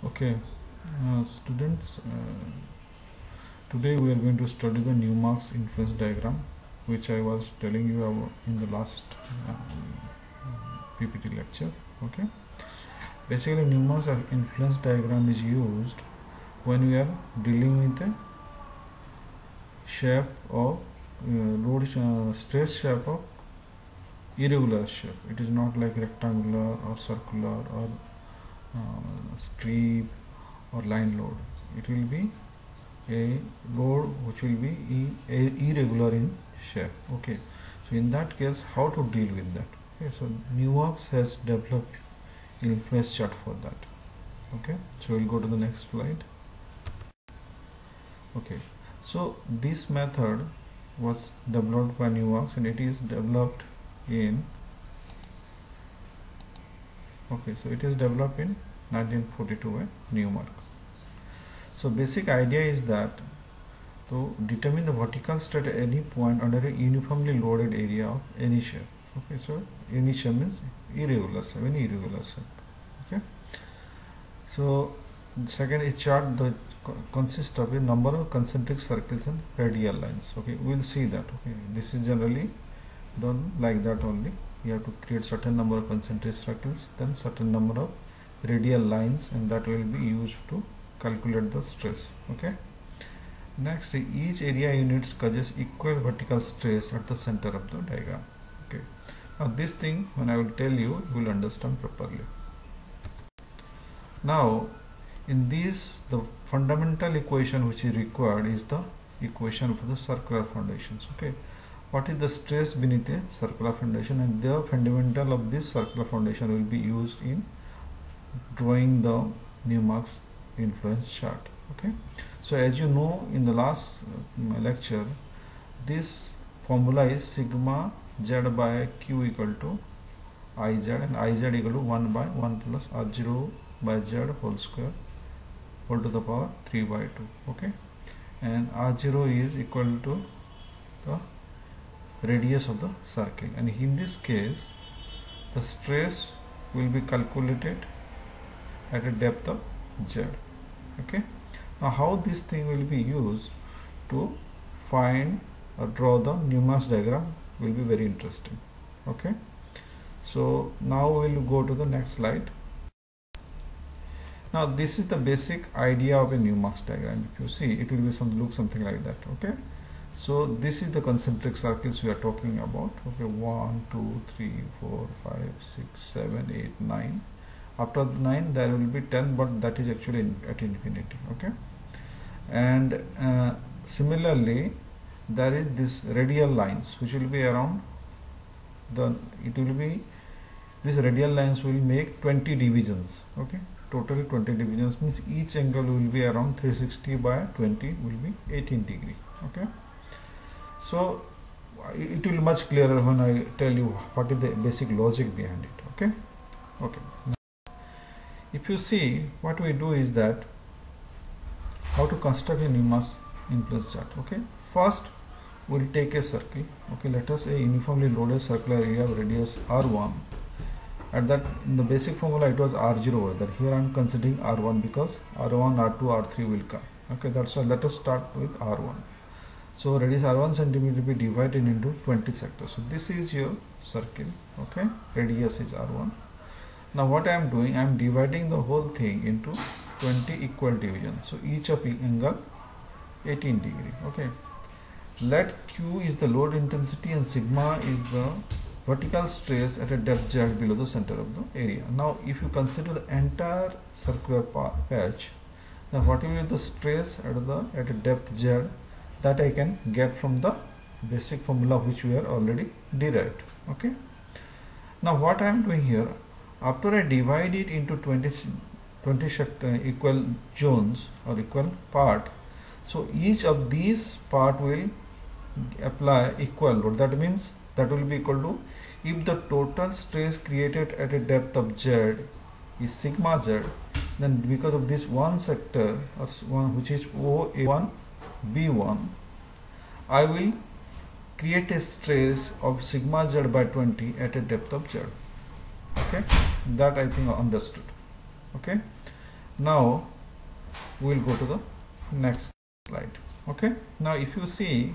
Okay, students, today we are going to study the Newmark's influence diagram, which I was telling you about in the last PPT lecture. Okay, basically Newmark's influence diagram is used when we are dealing with the shape of load stress shape of irregular shape. It is not like rectangular or circular or strip or line load. It will be a load which will be irregular in shape. Okay, so in that case, how to deal with that? Okay, so Newmark's has developed influence chart for that. Okay, so we'll go to the next slide. Okay, so this method was developed by Newmark's and it is developed in so it is developed in 1942 by Newmark. So basic idea is that to determine the vertical state at any point under a uniformly loaded area of any shape. Okay, so any shape means irregular shape, any irregular shape. Okay, so second is chart that consists of a number of concentric circles and radial lines. Okay, we will see that. Okay, this is generally done like that only. You have to create certain number of concentric circles, then certain number of radial lines, and that will be used to calculate the stress. Okay, next, each area units causes equal vertical stress at the center of the diagram. Okay, now this thing when I will tell you, you will understand properly. Now in this, the fundamental equation which is required is the equation for the circular foundations. Okay, what is the stress beneath a circular foundation, and the fundamental of this circular foundation will be used in drawing the Newmark's influence chart. Okay, so as you know in the last lecture, this formula is sigma z by q equal to iz, and iz equal to 1 by 1 plus r0 by z whole square whole to the power 3 by 2. Okay, and r0 is equal to the radius of the circle, and in this case the stress will be calculated at a depth of z. Okay, now how this thing will be used to find or draw the Newmark's diagram will be very interesting. Okay, so now we will go to the next slide. Now this is the basic idea of a Newmark's diagram. If you see, it will be look something like that. Okay, so this is the concentric circles we are talking about. Okay, 1 2 3 4 5 6 7 8 9. After 9 there will be 10, but that is actually at infinity. Okay, and similarly there is this radial lines which will be around these radial lines will make 20 divisions. Okay, totally 20 divisions means each angle will be around 360 by 20 will be 18 degree. Okay, so it will be much clearer when I tell you what is the basic logic behind it. Okay, okay. If you see, what we do is that how to construct a Newmark's influence chart. Okay, first we'll take a circle. Okay, let us a uniformly loaded circular area of radius r1. At that, in the basic formula it was r0 over there. Here I am considering r1 because r1 r2 r3 will come. Okay, that's why let us start with r1. So radius r1 centimeter will be divided into 20 sectors. So this is your circle. Okay, radius is r1. Now what I am doing, I am dividing the whole thing into 20 equal divisions. So each of angle 18 degree. Okay, let q is the load intensity and sigma is the vertical stress at a depth z below the center of the area. Now if you consider the entire circular patch, then what will be the stress at a depth z, that I can get from the basic formula which we are already derived. Okay, now what I am doing here, after I divide it into 20 equal zones or equal part, so each of these part will apply equal load. That means that will be equal to, if the total stress created at a depth of z is sigma z, then because of this one sector or one which is OA1 B1, I will create a stress of sigma z by 20 at a depth of z. Okay, that I think understood. Okay, Now we will go to the next slide. Okay, now if you see,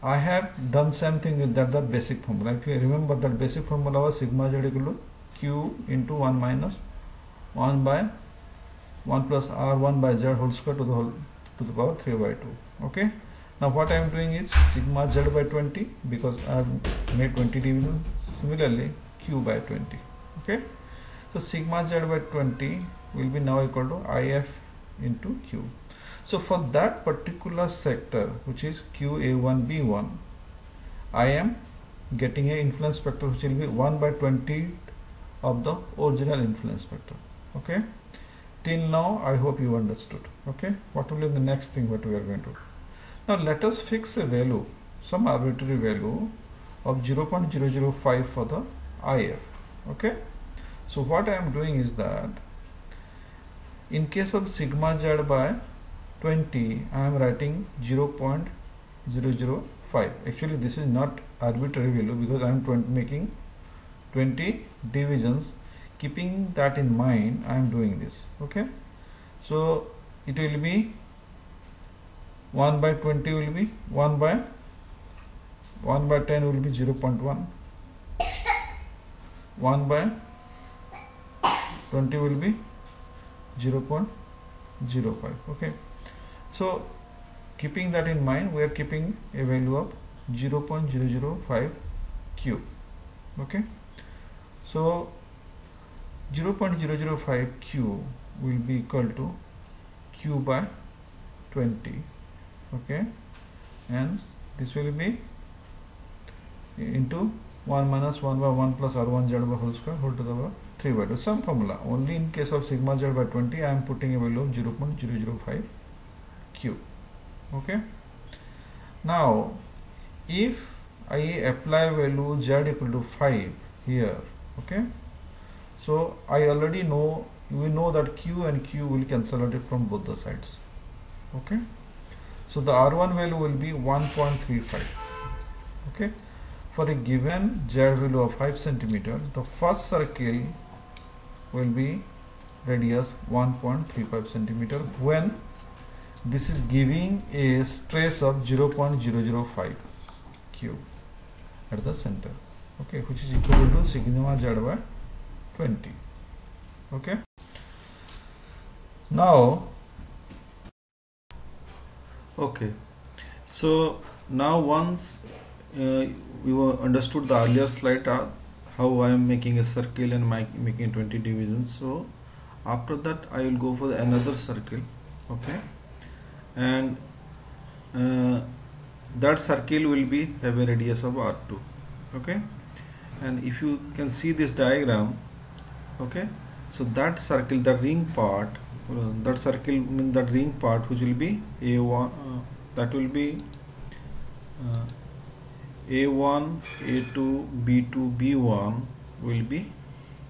I have done something with that basic formula. If you remember, that basic formula was sigma z equal to q into 1 minus 1 by 1 plus r1 by z whole square to the power 3 by 2. Okay, now what I am doing is sigma z by 20, because I have made 20 divisions. Similarly, q by 20. Okay, so sigma z by 20 will be now equal to if into q. So for that particular sector, which is QA1B1, I am getting a influence factor which will be 1 by 20th of the original influence factor. Okay, till now I hope you understood. Okay, what will be the next thing what we are going to do? Now let us fix a value, some arbitrary value of 0.005 for the IF. Okay, so what I am doing is that in case of sigma z by 20, I am writing 0.005. Actually this is not arbitrary value, because I am making 20 divisions. Keeping that in mind, I am doing this. Okay, so it will be 1 by 20 will be 1 by 10 will be 0.1, 1 by 20 will be 0.05. Okay, so keeping that in mind, we are keeping a value of 0.005 q. Okay, so 0.005 q will be equal to q by 20. Okay, and this will be into 1 minus 1 by 1 plus r1 z by whole square whole to the power 3 by 2. Some formula. Only in case of sigma z by 20, I am putting a value of 0.005 q. Okay, now if I apply value z equal to 5 here, okay, so I already know, we know that q and q will cancel out from both the sides. Okay, so the r1 value will be 1.35. okay, for a given z value of 5 centimeter, the first circle will be radius 1.35 centimeter when this is giving a stress of 0.005 q at the center. Okay, which is equal to sigma z by 20. Okay, now okay, so now once we understood the earlier slide how I am making a circle and making 20 divisions. So after that I will go for another circle. Okay, and that circle will be have a radius of r2. Okay, and if you can see this diagram, okay, so that circle, the ring part, that circle means that ring part which will be a1, that will be a1, a2, b2, b1 will be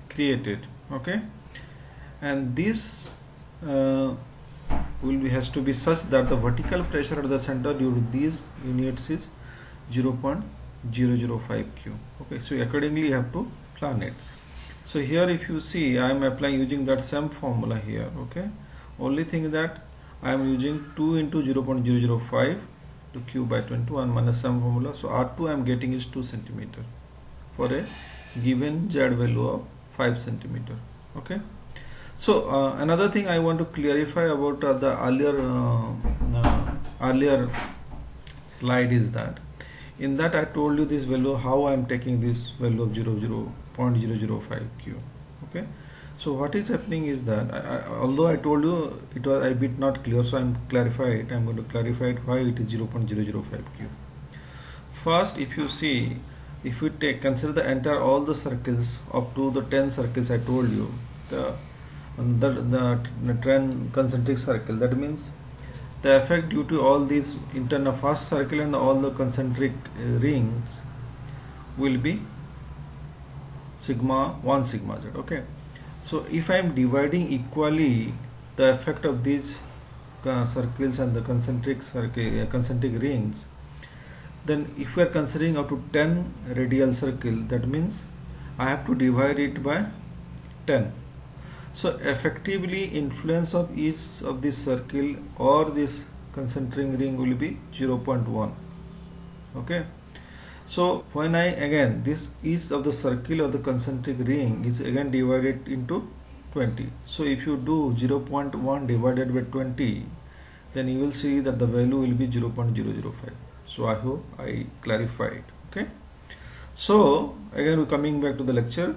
created. Okay, and this has to be such that the vertical pressure at the center due to these units is 0.005 q. Okay, so accordingly you have to plan it. So here if you see, I am applying using that same formula here. Okay, only thing that I am using 2 into 0.005 to q by 21 minus some formula. So r2 I am getting is 2 centimeter for a given z value of 5 centimeter. Okay, so another thing I want to clarify about the earlier slide is that in that I told you this value, how I am taking this value of 0.005 q. Okay, so what is happening is that although I told you it was a bit not clear, so I am clarify it. I am going to clarify it why it is 0.005 q. First, if you see, if we consider the entire all the circles up to the 10 circles I told you, the 10 concentric circle, that means the effect due to all these internal first circle and all the concentric rings will be sigma 1 sigma z. Okay, so if I am dividing equally the effect of these circles and the concentric rings, then if we are considering up to 10 radial circle, that means I have to divide it by 10. So effectively influence of each of this circle or this concentric ring will be 0.1. Okay, so when I again this each of the circle or the concentric ring is again divided into 20. So if you do 0.1 divided by 20, then you will see that the value will be 0.005. So I hope I clarified. Okay, so again we're coming back to the lecture.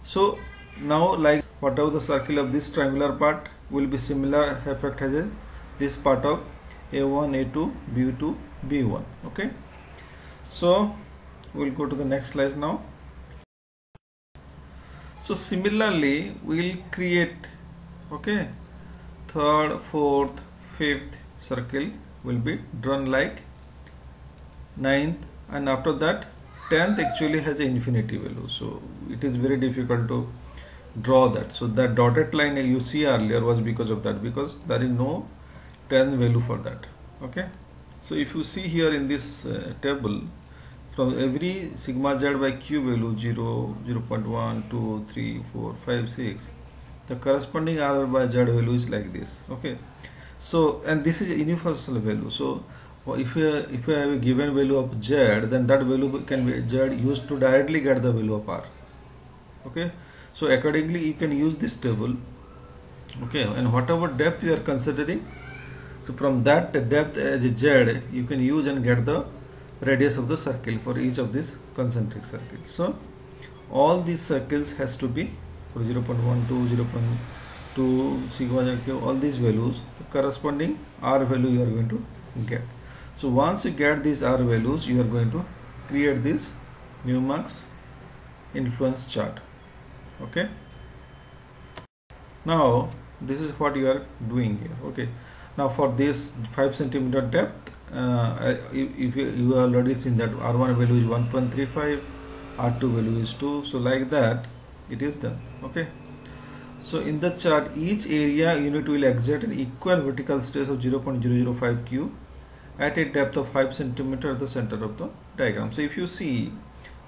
So now, like whatever the circle of this triangular part will be similar effect has a this part of A1, A2, B2, B1. Okay, so we'll go to the next slide now. So similarly we will create, okay, third, fourth, fifth circle will be drawn like ninth, and after that 10th actually has an infinity value, so it is very difficult to draw that. So that dotted line you see earlier was because of that, because there is no 10 value for that. Okay, so if you see here in this table, from every sigma z by q value 0, 0.1, 2, 3, 4, 5, 6, the corresponding r by z value is like this. Okay, so and this is a universal value. So if you have a given value of z, then that value can be z used to directly get the value of r. Okay, so accordingly you can use this table. Okay, and whatever depth you are considering, so from that depth as a z you can use and get the radius of the circle for each of these concentric circles. So all these circles has to be for 0.1, 0.2, sigma q, all these values, the corresponding r value you are going to get. So once you get these r values, you are going to create this Newmark's influence chart. Okay, now this is what you are doing here. Okay, now for this 5 centimeter depth, if you already seen that r1 value is 1.35, r2 value is 2, so like that it is done. Okay, so in the chart each area unit will exert an equal vertical stress of 0.005 q at a depth of 5 centimeter at the center of the diagram. So if you see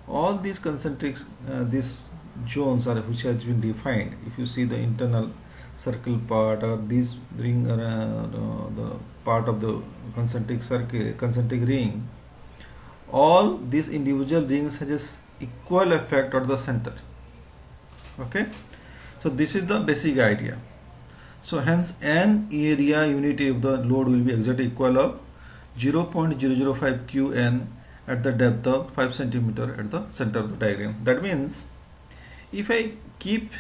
all these concentric these zones are which has been defined, if you see the internal circle part or this ring the part of the concentric circle, concentric ring, all these individual rings has equal effect at the center. Okay, so this is the basic idea. So hence n area unit of the load will be exerted equal of 0.005 qn at the depth of 5 centimeter at the center of the diagram. That means if I keep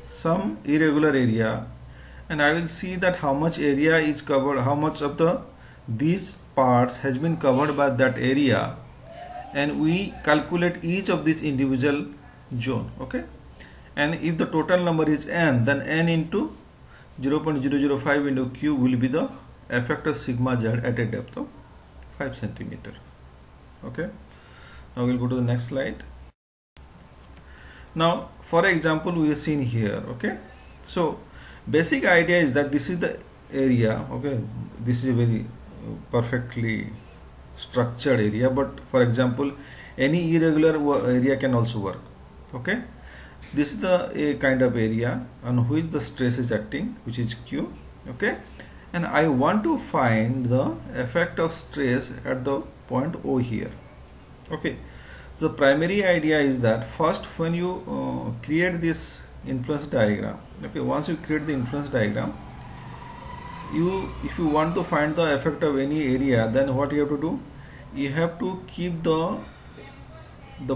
some irregular area and I will see that how much area is covered, how much of the these parts has been covered by that area, and we calculate each of these individual zone. Okay, and if the total number is n, then n into 0.005 into q will be the effect of sigma z at a depth of 5 centimeter. Okay, now we'll go to the next slide. Now for example we have seen here. Okay, so basic idea is that this is the area. Okay, this is a very perfectly structured area, but for example any irregular area can also work. Okay, this is the a kind of area on which the stress is acting, which is q. Okay, and I want to find the effect of stress at the point O here. Okay, so the primary idea is that first when you create this influence diagram, okay, once you create the influence diagram, if you want to find the effect of any area, then what you have to do, you have to keep the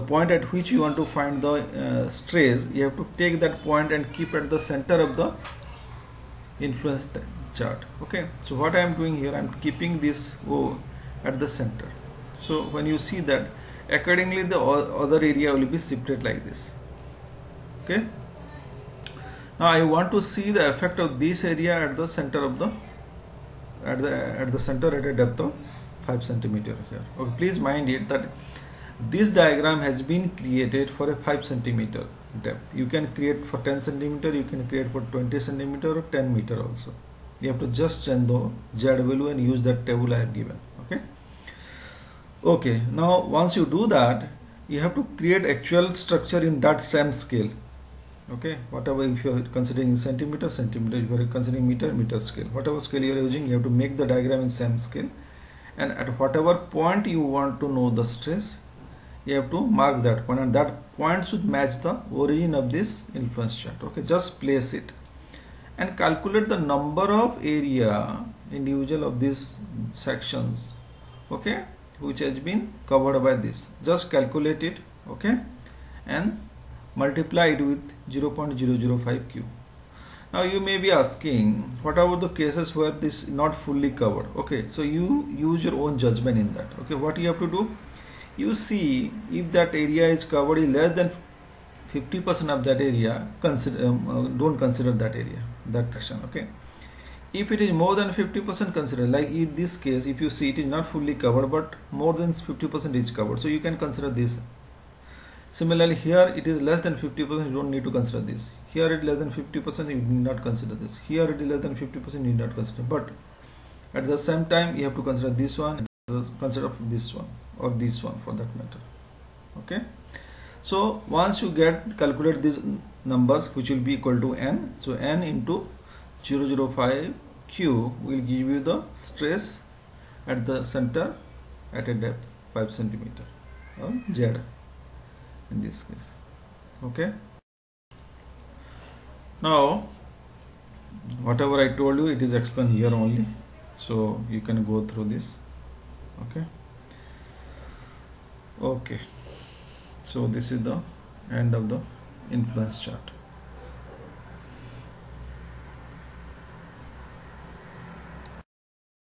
point at which you want to find the stress, you have to take that point and keep at the center of the influence chart. Okay, so what I am doing here, I am keeping this O at the center. So when you see that, accordingly the other area will be shifted like this. Okay, now I want to see the effect of this area at the center of the at the center at a depth of 5 centimeter here. Okay, please mind it that this diagram has been created for a 5 centimeter depth. You can create for 10 centimeter, you can create for 20 centimeter or 10 meter also. You have to just change the Z value and use that table I have given. Okay, okay, now once you do that, you have to create actual structure in that same scale. Okay, whatever, if you are considering centimeter, centimeter, if you are considering meter, meter scale, whatever scale you are using, you have to make the diagram in same scale, and at whatever point you want to know the stress, you have to mark that point, and that point should match the origin of this influence chart. Okay, just place it and calculate the number of area individual of these sections, okay, which has been covered by this. Just calculate it, okay, and multiply it with 0.005 Q. Now you may be asking, what about the cases where this is not fully covered? Okay, so you use your own judgment in that. Okay, what you have to do, you see if that area is covered in less than 50% of that area, don't consider that area, that section. Okay, if it is more than 50%, consider. Like in this case, if you see it is not fully covered but more than 50% is covered, so you can consider this. Similarly, here it is less than 50%, you don't need to consider this. Here it is less than 50%, you need not consider this. Here it is less than 50%, you need not consider. But at the same time, you have to consider this one, consider this one, or this one for that matter. Okay. So once you calculate these numbers, which will be equal to n. So n into 0.005 Q will give you the stress at the center at a depth 5 centimeter, or Z in this case. Okay, now whatever I told you, it is explained here only, so you can go through this. Okay, so this is the end of the influence chart.